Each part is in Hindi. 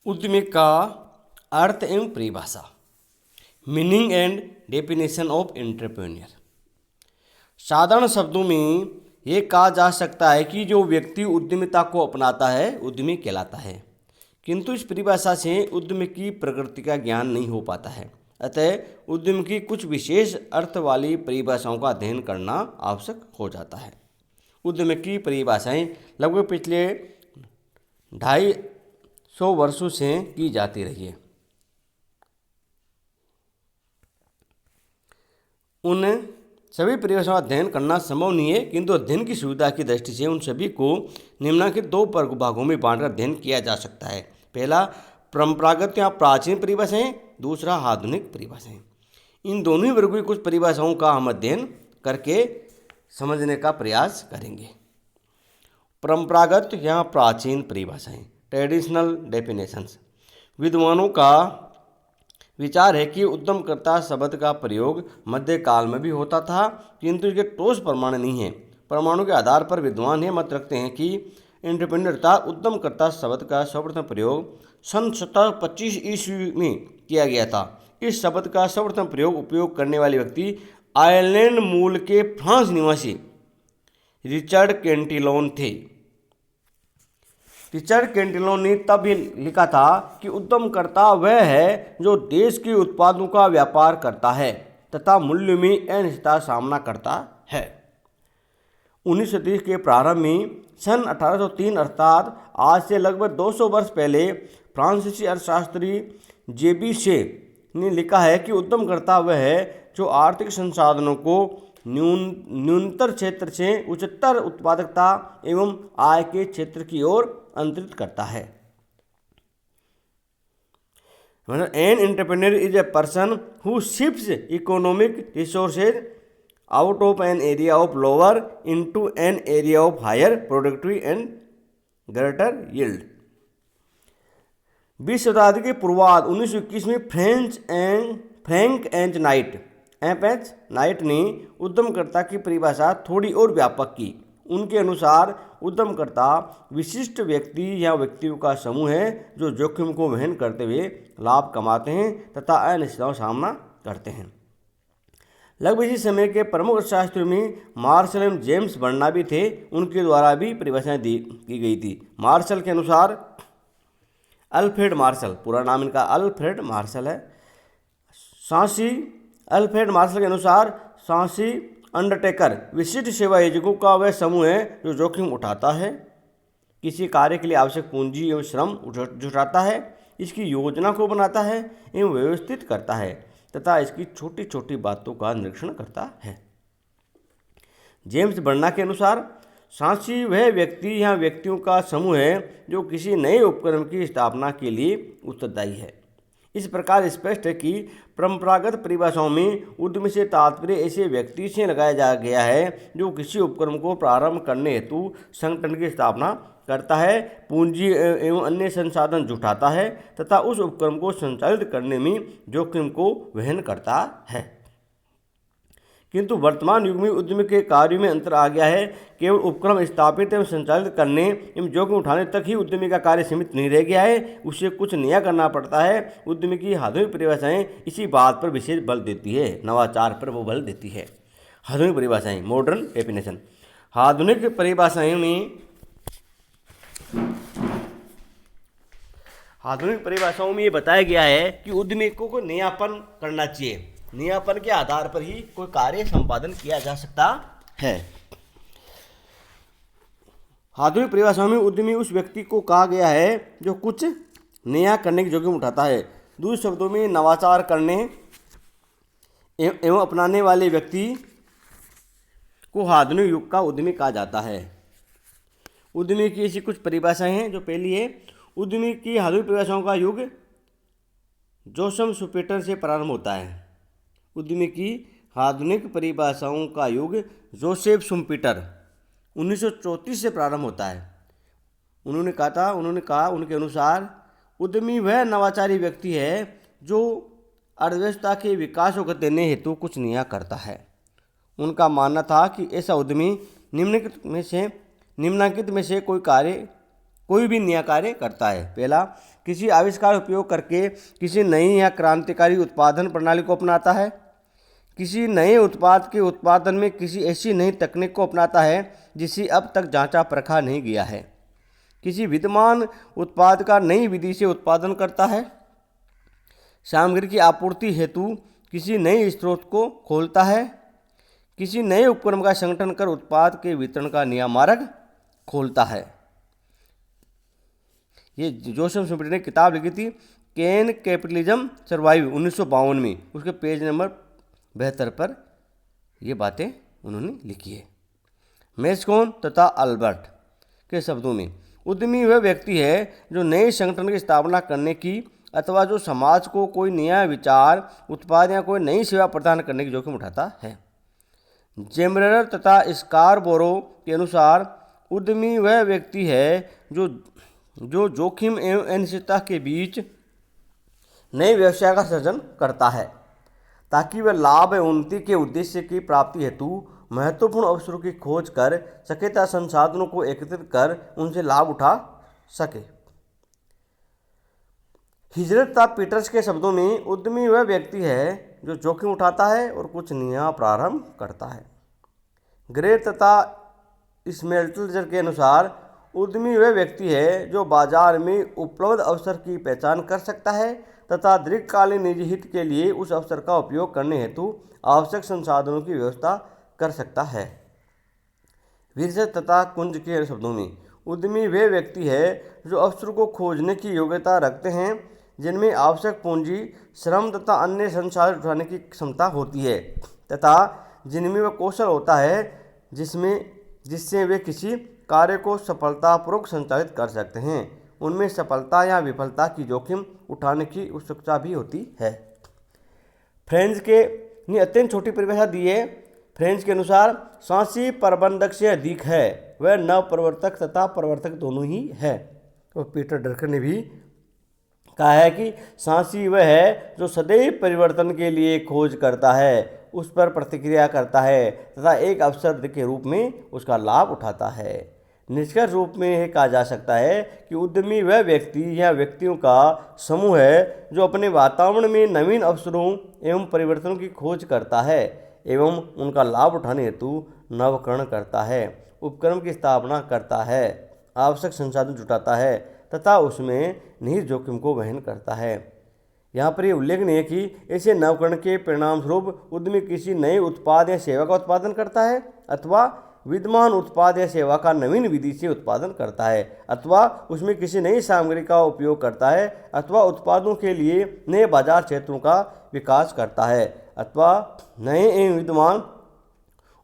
उद्यमी का अर्थ एवं परिभाषा। Meaning and definition of entrepreneur. साधारण शब्दों में ये कहा जा सकता है कि जो व्यक्ति उद्यमिता को अपनाता है उद्यमी कहलाता है, किंतु इस परिभाषा से उद्यमी की प्रकृति का ज्ञान नहीं हो पाता है। अतः उद्यम की कुछ विशेष अर्थ वाली परिभाषाओं का अध्ययन करना आवश्यक हो जाता है। उद्यम की परिभाषाएं लगभग पिछले 250 वर्षों से की जाती रही है। उन सभी परिभाषाओं का अध्ययन करना संभव नहीं है, किंतु अध्ययन की सुविधा की दृष्टि से उन सभी को निम्नलिखित दो भागों में बांटकर अध्ययन किया जा सकता है। पहला, परंपरागत या प्राचीन परिभाषाएं, दूसरा आधुनिक परिभाषाएं। इन दोनों ही वर्गों की कुछ परिभाषाओं का हम अध्ययन करके समझने का प्रयास करेंगे। परंपरागत या प्राचीन परिभाषाएं, ट्रेडिशनल डेफिनेशंस। विद्वानों का विचार है कि उद्यमकर्ता शब्द का प्रयोग मध्यकाल में भी होता था, किंतु इसके ठोस प्रमाण नहीं है। प्रमाणों के आधार पर विद्वान यह मत रखते हैं कि एंटरप्रेन्योर उद्यमकर्ता शब्द का सर्वप्रथम प्रयोग सन 1725 ईस्वी में किया गया था। इस शब्द का सर्वप्रथम उपयोग करने वाले व्यक्ति आयरलैंड मूल के फ्रांस निवासी रिचर्ड कैंटिलोन थे। रिचर्ड कैंटिलोन ने तब ये लिखा था कि उद्यमकर्ता वह है जो देश के उत्पादों का व्यापार करता है तथा मूल्य में अनिश्चितता सामना करता है। 19वीं सदी के प्रारंभ में सन 1803 अर्थात आज से लगभग 200 वर्ष पहले फ्रांसीसी अर्थशास्त्री जेबी शे ने लिखा है कि उद्यमकर्ता वह है जो आर्थिक संसाधनों को न्यूनतर क्षेत्र से उच्चतर उत्पादकता एवं आय के क्षेत्र की ओर अंतरित करता है। An entrepreneur is a person who shifts economic resources out of an area of lower into an area of higher productivity and greater yield. 20 शताब्दी के पूर्वार्ध 1921 में फ्रैंक एच नाइट ने उद्यमकर्ता की परिभाषा थोड़ी और व्यापक की। उनके अनुसार उद्यमकर्ता विशिष्ट व्यक्ति या व्यक्तियों का समूह है जो जोखिम को वहन करते हुए लाभ कमाते हैं तथा अनिश्चितताओं का सामना करते हैं। लगभग इसी समय के प्रमुख अर्थशास्त्रियों में मार्शल एवं जेम्स बर्नाबी थे। उनके द्वारा भी परिभाषाएं की गई थी। मार्शल के अनुसार अल्फ्रेड मार्शल, पूरा नाम इनका अल्फ्रेड मार्शल है। अल्फ्रेड मार्शल के अनुसार सांसी अंडरटेकर विशिष्ट सेवा आयोजकों का वह समूह है जो जोखिम उठाता है, किसी कार्य के लिए आवश्यक पूंजी एवं श्रम जुटाता है, इसकी योजना को बनाता है एवं व्यवस्थित करता है तथा इसकी छोटी छोटी बातों का निरीक्षण करता है। जेम्स बर्ना के अनुसार सांसी वह व्यक्ति या व्यक्तियों का समूह है जो किसी नए उपक्रम की स्थापना के लिए उत्तरदायी है। इस प्रकार स्पष्ट है कि परंपरागत परिभाषाओं में उद्यमी से तात्पर्य ऐसे व्यक्ति से लगाया गया है जो किसी उपक्रम को प्रारंभ करने हेतु संगठन की स्थापना करता है, पूंजी एवं अन्य संसाधन जुटाता है तथा उस उपक्रम को संचालित करने में जोखिम को वहन करता है। किंतु वर्तमान युग में उद्यमी के कार्यों में अंतर आ गया है। केवल उपक्रम स्थापित एवं संचालित करने एवं जोखिम उठाने तक ही उद्यमी का कार्य सीमित नहीं रह गया है, उसे कुछ नया करना पड़ता है। उद्यमी की आधुनिक परिभाषाएं इसी बात पर विशेष बल देती है, नवाचार पर वो बल देती है। आधुनिक परिभाषाएं, मॉडर्न डेफिनेशन। आधुनिक परिभाषाओं में ये बताया गया है कि उद्यमी को नयापन करना चाहिए। नयापन के आधार पर ही कोई कार्य संपादन किया जा सकता है। आधुनिक परिभाषाओं में उद्यमी उस व्यक्ति को कहा गया है जो कुछ नया करने की जोखिम उठाता है। दूसरे शब्दों में नवाचार करने एवं अपनाने वाले व्यक्ति को आधुनिक युग का उद्यमी कहा जाता है। उद्यमी की ऐसी कुछ परिभाषाएं हैं। जो पहली है, उद्यमी की आधुनिक परिभाषाओं का युग जोसेफ शुम्पेटर से प्रारंभ होता है। उद्यमी की आधुनिक परिभाषाओं का युग जोसेफ शुम्पेटर 1934 से प्रारंभ होता है। उन्होंने कहा उनके अनुसार उद्यमी वह नवाचारी व्यक्ति है जो अर्थव्यवस्था के विकास को गति देने हेतु कुछ नया करता है। उनका मानना था कि ऐसा उद्यमी निम्नलिखित में से कोई भी नया कार्य करता है। पहला, किसी आविष्कार उपयोग करके किसी नई या क्रांतिकारी उत्पादन प्रणाली को अपनाता है, किसी नए उत्पाद के उत्पादन में किसी ऐसी नई तकनीक को अपनाता है जिसे अब तक जांचा परखा नहीं गया है, किसी विद्यमान उत्पाद का नई विधि से उत्पादन करता है, सामग्री की आपूर्ति हेतु किसी नए स्रोत को खोलता है, किसी नए उपक्रम का संगठन कर उत्पाद के वितरण का नया मार्ग खोलता है। ये जोसेफ स्मिथ ने किताब लिखी थी कैन कैपिटलिज्म सर्वाइव 1952 में, उसके पेज नंबर 72 पर ये बातें उन्होंने लिखी है। मैस्कोन तथा अल्बर्ट के शब्दों में, उद्यमी वह व्यक्ति है जो नए संगठन की स्थापना करने की अथवा जो समाज को कोई नया विचार, उत्पाद या कोई नई सेवा प्रदान करने की जोखिम उठाता है। जेमरर तथा स्कारबोरो के अनुसार उद्यमी वह व्यक्ति है जो जोखिम एवं अनिश्चितता के बीच नए व्यवसाय का सृजन करता है ताकि वह लाभ एवं उन्नति के उद्देश्य की प्राप्ति हेतु महत्वपूर्ण अवसरों की खोज कर सके तथा संसाधनों को एकत्रित कर उनसे लाभ उठा सके। हिजरत तथा पीटर्स के शब्दों में, उद्यमी वह व्यक्ति है जो जोखिम उठाता है और कुछ नया प्रारंभ करता है। ग्रे तथा स्मेल्टलर के अनुसार उद्यमी वह व्यक्ति है जो बाजार में उपलब्ध अवसर की पहचान कर सकता है तथा दीर्घकालीन निजी हित के लिए उस अवसर का उपयोग करने हेतु आवश्यक संसाधनों की व्यवस्था कर सकता है। विर्जर तथा कुंज के शब्दों में, उद्यमी वे व्यक्ति है जो अवसर को खोजने की योग्यता रखते हैं जिनमें आवश्यक पूंजी, श्रम तथा अन्य संसाधन उठाने की क्षमता होती है तथा जिनमें वह कौशल होता है जिससे वे किसी कार्य को सफलतापूर्वक संचालित कर सकते हैं। उनमें सफलता या विफलता की जोखिम उठाने की उत्सुकता भी होती है। फ्रेंच के ने अत्यंत छोटी परिभाषा दी है। फ्रेंच के अनुसार सांसी प्रबंधक से अधिक है, वह नवप्रवर्तक तथा प्रवर्तक दोनों ही है। तो पीटर ड्रकर ने भी कहा है कि सांसी वह है जो सदैव परिवर्तन के लिए खोज करता है, उस पर प्रतिक्रिया करता है तथा एक अवसर के रूप में उसका लाभ उठाता है। निष्कर्ष रूप में यह कहा जा सकता है कि उद्यमी वह व्यक्ति या व्यक्तियों का समूह है जो अपने वातावरण में नवीन अवसरों एवं परिवर्तनों की खोज करता है एवं उनका लाभ उठाने हेतु नवकरण करता है, उपक्रम की स्थापना करता है, आवश्यक संसाधन जुटाता है तथा उसमें निहित जोखिम को वहन करता है। यहाँ पर यह उल्लेखनीय है कि ऐसे नवकरण के परिणाम स्वरूप उद्यमी किसी नए उत्पाद या सेवा का उत्पादन करता है अथवा विद्यमान उत्पाद या सेवा का नवीन विधि से उत्पादन करता है अथवा उसमें किसी नई सामग्री का उपयोग करता है अथवा उत्पादों के लिए नए बाजार क्षेत्रों का विकास करता है अथवा नए एवं विद्यमान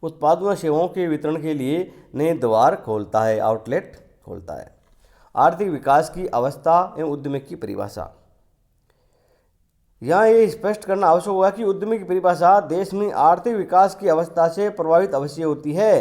उत्पादों या सेवाओं के वितरण के लिए नए द्वार खोलता है, आउटलेट खोलता है। आर्थिक विकास की अवस्था एवं उद्यमी की परिभाषा। यहाँ ये स्पष्ट करना आवश्यक होगा कि उद्यमी की परिभाषा देश में आर्थिक विकास की अवस्था से प्रभावित अवश्य होती है।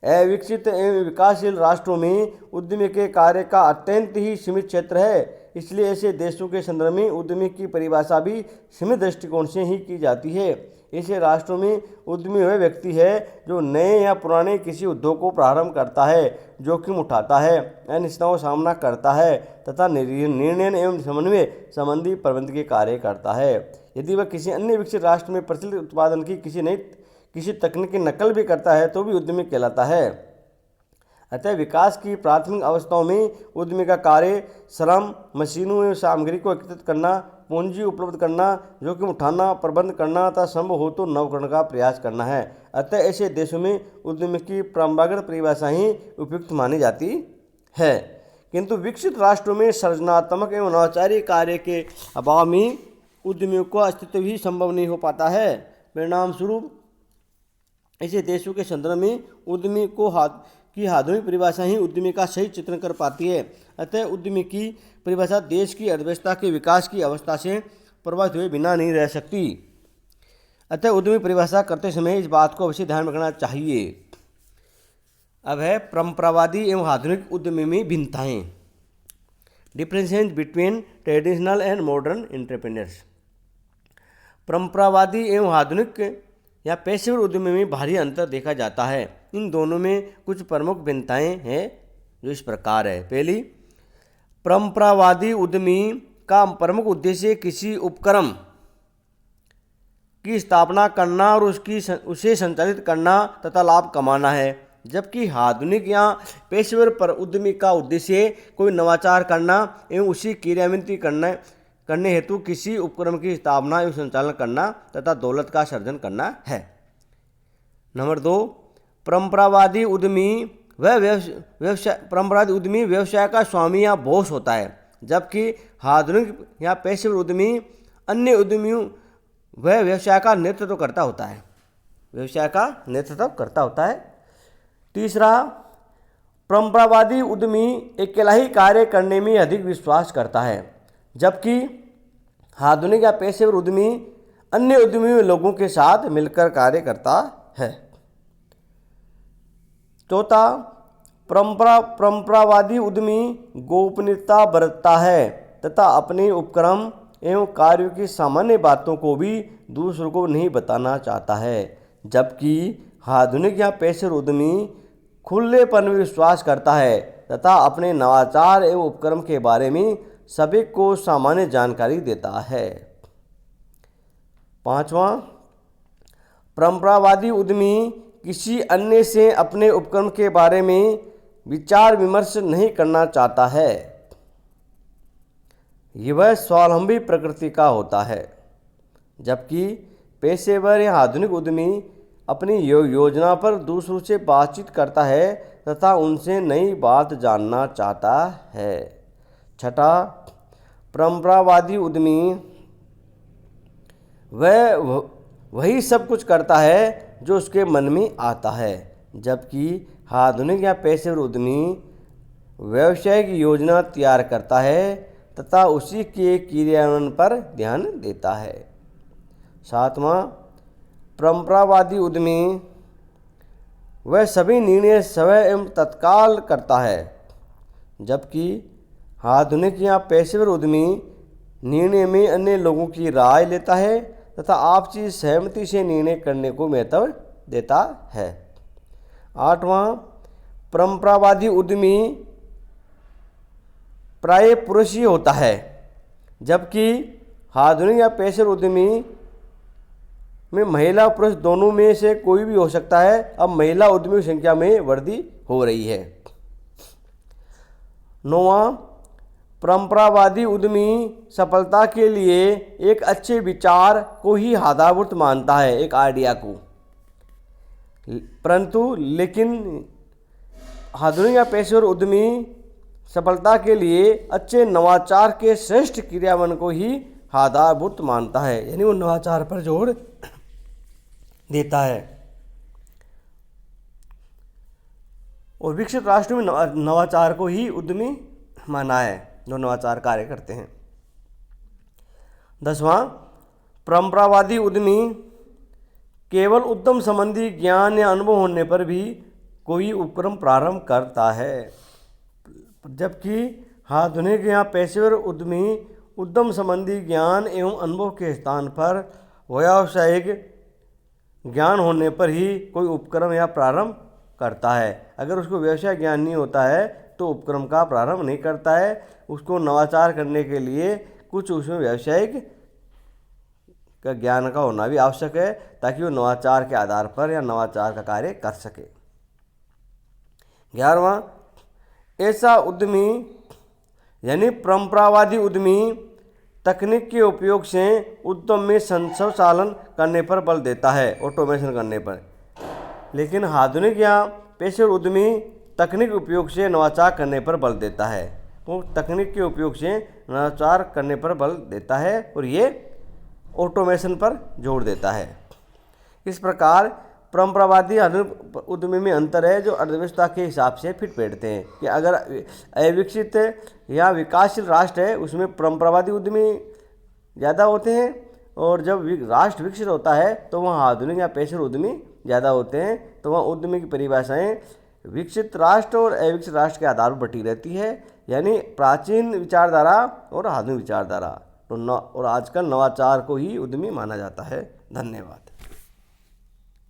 अविकसित एवं विकासशील राष्ट्रों में उद्यमी के कार्य का अत्यंत ही सीमित क्षेत्र है, इसलिए ऐसे देशों के संदर्भ में उद्यमी की परिभाषा भी सीमित दृष्टिकोण से ही की जाती है। ऐसे राष्ट्रों में उद्यमी वह व्यक्ति है जो नए या पुराने किसी उद्योग को प्रारंभ करता है, जोखिम उठाता है, अनिश्चितताओं का सामना करता है तथा निर्णय एवं समन्वय संबंधी प्रबंधकीय कार्य करता है। यदि वह किसी अन्य विकसित राष्ट्र में प्रचलित उत्पादन की किसी तकनीक की नकल भी करता है तो भी उद्यमी कहलाता है। अतः विकास की प्राथमिक अवस्थाओं में उद्यमी का कार्य श्रम, मशीनों एवं सामग्री को एकत्रित करना, पूंजी उपलब्ध करना, जोखिम उठाना, प्रबंध करना तथा संभव हो तो नवकरण का प्रयास करना है। अतः ऐसे देशों में उद्यमी की परंपरागत परिभाषा ही उपयुक्त मानी जाती है, किंतु विकसित राष्ट्रों में सृजनात्मक एवं नवाचारी कार्य के अभाव में उद्यमियों का अस्तित्व ही संभव नहीं हो पाता है। परिणाम स्वरूप ऐसे देशों के संदर्भ में उद्यमी की आधुनिक परिभाषा ही उद्यमी का सही चित्रण कर पाती है। अतः उद्यमी की परिभाषा देश की अर्थव्यवस्था के विकास की अवस्था से प्रभावित हुए बिना नहीं रह सकती। अतः उद्यमी परिभाषा करते समय इस बात को अवश्य ध्यान रखना चाहिए। अब है परंपरावादी एवं आधुनिक उद्यमी में भिन्नताएं। Differences between traditional and modern entrepreneurs. परंपरावादी एवं आधुनिक या पेशेवर उद्यमी में भारी अंतर देखा जाता है। इन दोनों में कुछ प्रमुख भिन्नताएं हैं जो इस प्रकार है। पहली, परंपरावादी उद्यमी का प्रमुख उद्देश्य किसी उपक्रम की स्थापना करना और उसे संचालित करना तथा लाभ कमाना है, जबकि आधुनिक या पेशेवर पर उद्यमी का उद्देश्य कोई नवाचार करना एवं उसी क्रियान्वित करने हेतु किसी उपक्रम की स्थापना एवं संचालन करना तथा दौलत का सृजन करना है। नंबर 2, परंपरावादी उद्यमी व्यवसाय का स्वामी या बॉस होता है, जबकि आधुनिक या पेशेवर उद्यमी अन्य उद्यमियों वह व्यवसाय का नेतृत्व करता होता है। तीसरा, परंपरावादी उद्यमी अकेला ही कार्य करने में अधिक विश्वास करता है, जबकि आधुनिक या पेशेवर उद्यमी अन्य उद्यमियों लोगों के साथ मिलकर कार्य करता है। चौथा, परंपरावादी उद्यमी गोपनीयता बरतता है तथा अपने उपक्रम एवं कार्यों की सामान्य बातों को भी दूसरों को नहीं बताना चाहता है, जबकि आधुनिक या पेशेवर उद्यमी खुलेपन में विश्वास करता है तथा अपने नवाचार एवं उपक्रम के बारे में सभी को सामान्य जानकारी देता है। पांचवा, परंपरावादी उद्यमी किसी अन्य से अपने उपक्रम के बारे में विचार विमर्श नहीं करना चाहता है, वह स्वावलंबी प्रकृति का होता है, जबकि पेशेवर या आधुनिक उद्यमी अपनी योजना पर दूसरों से बातचीत करता है तथा उनसे नई बात जानना चाहता है। छठा, परंपरावादी उद्यमी वही सब कुछ करता है जो उसके मन में आता है, जबकि आधुनिक या पेशेवर उद्यमी व्यवसायिक योजना तैयार करता है तथा उसी के क्रियान्वयन पर ध्यान देता है। सातवां, परंपरावादी उद्यमी वह सभी निर्णय स्वयं एवं तत्काल करता है, जबकि आधुनिक या पेशेवर उद्यमी निर्णय में अन्य लोगों की राय लेता है तथा आपसी सहमति से निर्णय करने को महत्व देता है। आठवां, परंपरावादी उद्यमी प्राय पुरुष ही होता है, जबकि आधुनिक या पेशेवर उद्यमी में महिला पुरुष दोनों में से कोई भी हो सकता है। अब महिला उद्यमियों की संख्या में वृद्धि हो रही है। नौवां, परंपरावादी उद्यमी सफलता के लिए एक अच्छे विचार को ही आधारभूत मानता है, एक आइडिया को, परंतु लेकिन आधुनिक या पेशेवर उद्यमी सफलता के लिए अच्छे नवाचार के श्रेष्ठ क्रियान्वयन को ही आधारभूत मानता है, यानी वो नवाचार पर जोर देता है। और विकसित राष्ट्रों में नवाचार को ही उद्यमी माना है, जो नवाचार कार्य करते हैं। 10वां, परंपरावादी उद्यमी केवल उद्यम संबंधी ज्ञान या अनुभव होने पर भी कोई उपक्रम प्रारंभ करता है, जबकि आधुनिक या पेशेवर उद्यमी उद्यम संबंधी ज्ञान एवं अनुभव के स्थान पर व्यावसायिक ज्ञान होने पर ही कोई उपक्रम या प्रारंभ करता है। अगर उसको व्यवसाय ज्ञान नहीं होता है तो उपक्रम का प्रारंभ नहीं करता है। उसको नवाचार करने के लिए कुछ उसमें व्यवसायिक का ज्ञान का होना भी आवश्यक है, ताकि वो नवाचार के आधार पर या नवाचार का कार्य कर सके। 11वां, ऐसा उद्यमी यानी परंपरावादी उद्यमी तकनीक के उपयोग से उद्यम में संचालन करने पर बल देता है, ऑटोमेशन करने पर, लेकिन आधुनिक या पेशेवर उद्यमी तकनीक उपयोग से नवाचार करने पर बल देता है। वो तकनीक के उपयोग से नवाचार करने पर बल देता है और ये ऑटोमेशन पर जोर देता है। इस प्रकार परंपरावादी आधुनिक उद्यमी में अंतर है, जो अर्थव्यवस्था के हिसाब से फिट बैठते हैं कि अगर अविकसित या विकासशील राष्ट्र है उसमें परंपरावादी उद्यमी ज़्यादा होते हैं, और जब राष्ट्र विकसित होता है तो वहाँ आधुनिक या पेशेवर उद्यमी ज़्यादा होते हैं। तो वहाँ उद्यमी की परिभाषाएँ विकसित राष्ट्र और अविकसित राष्ट्र के आधार पर बटी रहती है, यानी प्राचीन विचारधारा और आधुनिक विचारधारा। तो और आजकल नवाचार को ही उद्यमी माना जाता है। धन्यवाद।